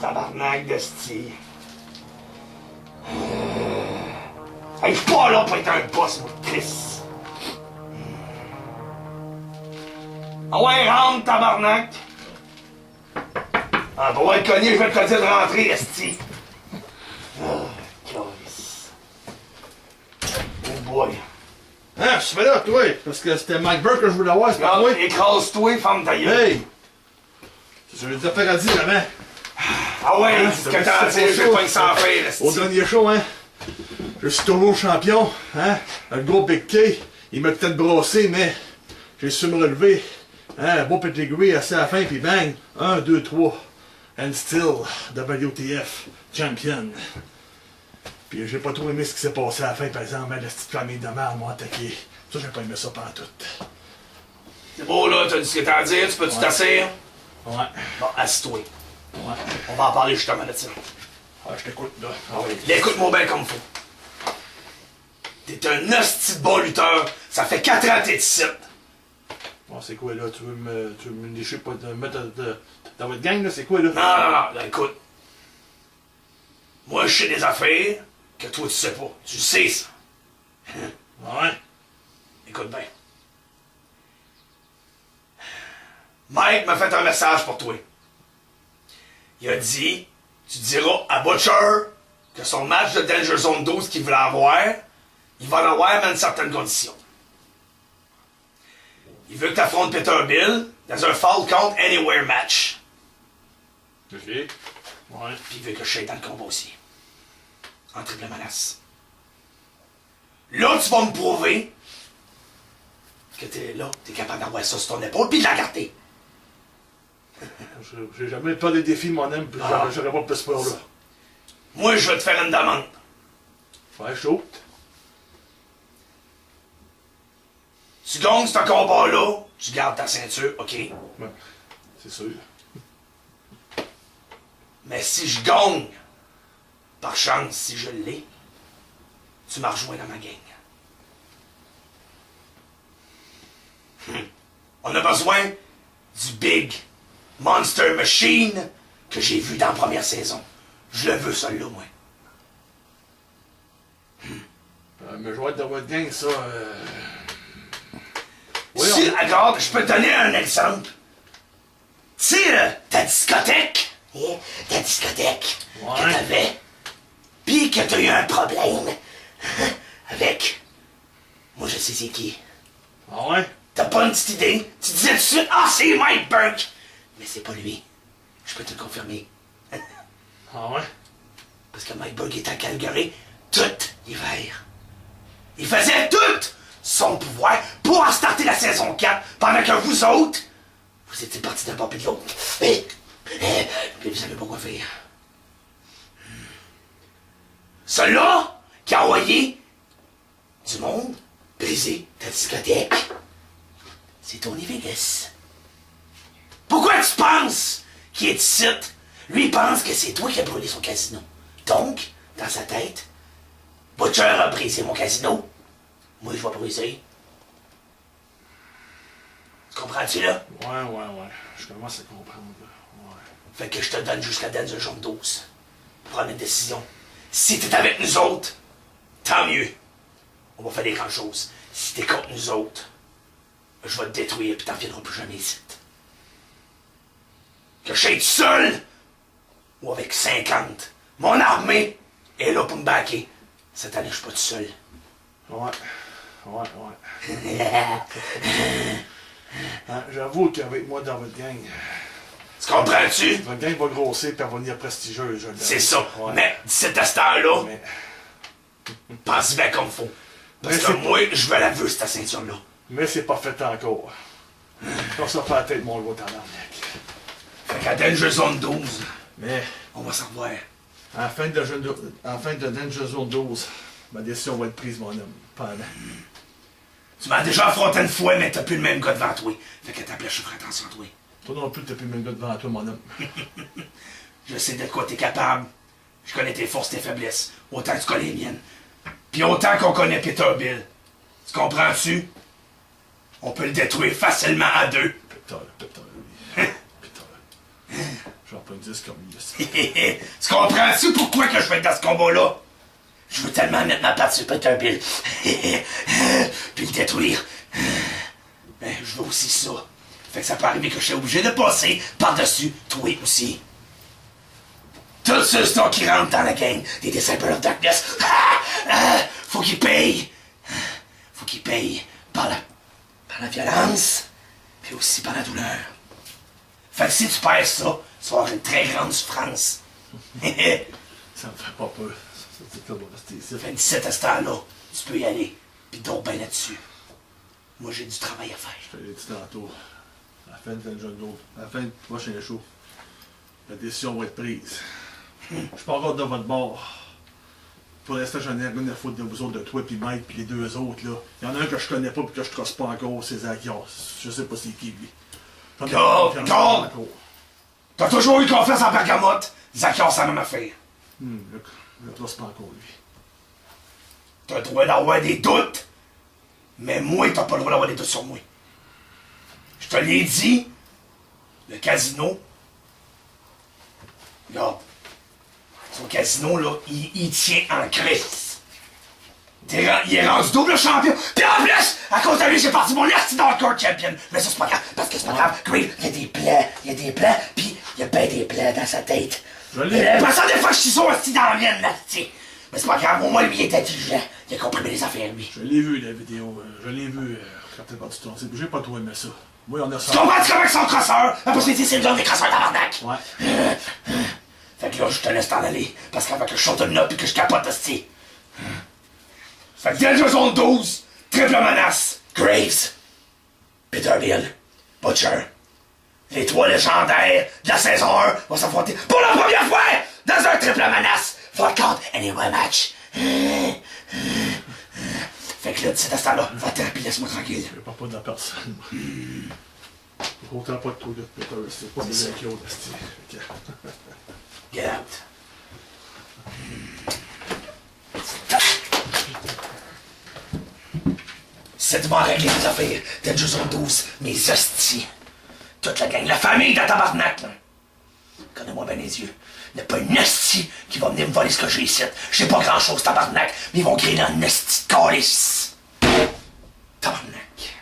tabarnak de style. Hey, je suis pas là pour être un boss, moi, Chris. Ah ouais, rentre, tabarnak. Ah, pour être cogné, je vais te dire de rentrer, esti. Ah, calice. Oh boy. Hein, je fais là, toi, parce que c'était Mike Burke que je voulais avoir, c'est pas moi. Écrase-toi, femme ta gueule. Hey! C'est des affaires à dire avant. Ah ouais, Hein, c'est ce que t'as dit, je vais pas sans faire, esti. Au dernier show, hein, je suis toujours champion, hein, le gros Big K, il m'a peut-être brossé, mais j'ai su me relever, hein, un beau pedigree assez à la fin, puis bang, 1, 2, 3, and still, WTF, champion. Puis j'ai pas trop aimé ce qui s'est passé à la fin, par exemple, la petite famille de merde m'a attaqué. Ça, j'ai pas aimé ça pantoute. C'est beau, là, t'as dit ce que t'as à dire, tu peux-tu t'asseoir? Ouais. Bon, assis-toi. Ouais. On va en parler justement de ça. Ah, je t'écoute, là. Ah oui. Écoute-moi bien comme faut. T'es un hostie de bon lutteur. Ça fait 4 ans que t'es ici. Bon, c'est quoi, là? Tu veux me lécher pas de mettre dans votre gang, là? C'est quoi, là? Non, écoute. Moi, je sais des affaires que toi, tu sais pas. Tu sais ça. Ouais. Écoute bien. Mike m'a fait un message pour toi. Il a dit, tu diras à Butcher que son match de Danger Zone 12 qu'il voulait avoir, il va l'avoir, mais à une certaine condition. Il veut que tu affrontes Peterbilt dans un Fall Count Anywhere match. Ok. Ouais. Puis il veut que je sois dans le combat aussi. En triple menace. Là, tu vas me prouver que t'es capable d'avoir ça sur ton épaule puis de la garder. J'ai jamais pas de défis, mon homme, puis j'aurais pas plus peur, là. Moi, je vais te faire une demande. Ouais, chaud. Tu gagnes ce combat-là, tu gardes ta ceinture, OK? Ouais, c'est sûr. Mais si je gagne, par chance, si je l'ai, tu m'as rejoint dans ma gang. On a besoin du Big Monster Machine que j'ai vu dans la première saison. Je le veux, celui-là, moi. Mais je vais être dans votre gang, ça. Si, regarde, je peux te donner un exemple. Tu sais, ta discothèque, ta discothèque que t'avais, pis que t'as eu un problème avec. Moi, je sais c'est qui. Ah ouais? T'as pas une petite idée? Tu disais tout de suite, ah, c'est Mike Burke! Mais c'est pas lui. Je peux te le confirmer. Ah ouais? Parce que Mike Burke est à Calgary tout l'hiver. Il faisait tout son pouvoir pour en starter la saison 4, pendant que vous autres, vous étiez partis d'un bord et de l'autre. Et vous savez pas quoi faire. Celui-là qui a envoyé du monde briser ta discothèque, c'est Tony Vegas. Pourquoi tu penses qu'il est ici? Lui, il pense que c'est toi qui as brûlé son casino. Donc, dans sa tête, Butcher a brisé mon casino. Moi, je vais briser. Tu comprends-tu, là? Ouais. Je commence à comprendre, là. Ouais. Fait que je te donne jusqu'à Danger Zone 12 pour prendre une décision. Si t'es avec nous autres, tant mieux. On va faire des grandes choses. Si t'es contre nous autres, je vais te détruire puis t'en viendras plus jamais ici. Que je sois seul ou avec 50. Mon armée est là pour me backer. Cette année, je suis pas tout seul. Ouais. Hein, j'avoue qu'avec moi dans votre gang, Tu comprends-tu? votre gang va grossir et venir prestigieuse. C'est ça. Ouais. Mais d'ici à ce temps-là, Mais pense bien comme faut. Parce Mais que c'est moi, je veux la vue, cette ceinture-là. c'est pas fait encore. On s'en fait la tête, mon gros tabarnak. Fait qu'à Danger Zone 12, Mais on va s'en revoir. en fin de Danger Zone 12, ma décision va être prise, mon homme. Pendant. Tu m'as déjà affronté une fois, mais t'as plus le même gars devant toi. Fait que ta je ferai attention à toi. Toi non plus, t'as plus le même gars devant toi, mon homme. Je sais de quoi t'es capable. Je connais tes forces, tes faiblesses. Autant que tu connais les miennes. Puis autant qu'on connaît Peterbilt. Tu comprends-tu? On peut le détruire facilement à deux. Pétard, oui. Pétard. J'en prends 10 comme lui. Tu comprends-tu pourquoi que je vais être dans ce combat-là? Je veux tellement mettre ma patte sur Peterbilt. Puis le détruire. Mais je veux aussi ça. Fait que ça peut arriver que je sois obligé de passer par-dessus toi aussi. Tous ceux qui rentrent dans la gang des Disciples of Darkness, faut qu'ils payent. Faut qu'ils payent par la violence, puis aussi par la douleur. Fait que si tu perds ça, tu vas avoir une très grande souffrance. Ça me fait pas peur. C'est comme rester ici. Fait que 17 à ce temps-là, tu peux y aller, puis donc ben là-dessus. Moi, j'ai du travail à faire. Je te l'ai dit tantôt. À la fin de jeune jour, à la fin du prochain show, la décision va être prise. Je suis pas encore de votre bord. Pour l'instant, j'en ai rien à foutre de vous autres, de toi puis Mike puis les deux autres là. Il y en a un que je connais pas puis que je trosse pas encore, c'est Zakios. Je sais pas c'est qui lui. Carl! T'as toujours eu confiance en Bergamote. Zakios, c'est la même affaire. Je le trosse pas encore lui. T'as le droit d'avoir des doutes, mais moi, t'as pas le droit d'avoir des doutes sur moi. Je te l'ai dit, le casino, regarde, son casino, là, il tient en crise. Il est rendu double champion. Puis en plus, à cause de lui, j'ai parti mon esti d'hardcore champion. Mais ça, c'est pas grave, parce que c'est pas grave. Grave, il y a des plans, puis il y a ben des plans dans sa tête. J'ai l'impression des fois que je suis sur esti dans la mienne, là, t'sais. Mais c'est pas grave, au moins, lui, il est intelligent. Il a compris les affaires, lui. Je l'ai vu, la vidéo. Je l'ai vu quand t'es parti tourner. J'ai pas trop aimé ça. Moi, on a ça. Tu comprends-tu avec son crosseur? La possibilité, c'est le genre des crosseurs tabarnak. Ouais. Fait que là, je te laisse t'en aller. Parce qu'avec que je saute là pis que je capote, esti. Fait que Danger Zone 12, triple menace, Graves, Peterbilt, Butcher. Les trois légendaires de la saison 1 vont s'affronter pour la première fois dans un triple menace. For count anywhere match. Fait que là, tu sais, à ce temps-là, va-t'en pis laisse-moi tranquille. Je parle pas de la personne. Autant pas de trop de Peter, c'est pas des Claude, c'est. Get out. C'est de régler les affaires. Danger Zone 12, mes hosties. Toute la gang, la famille de tabarnak, là. Connais-moi bien les yeux. Il n'y a pas une hostie qui va venir me voler ce que j'ai ici. Je sais pas grand-chose, tabarnak, mais ils vont griller dans une hostie de calice. Tabarnak.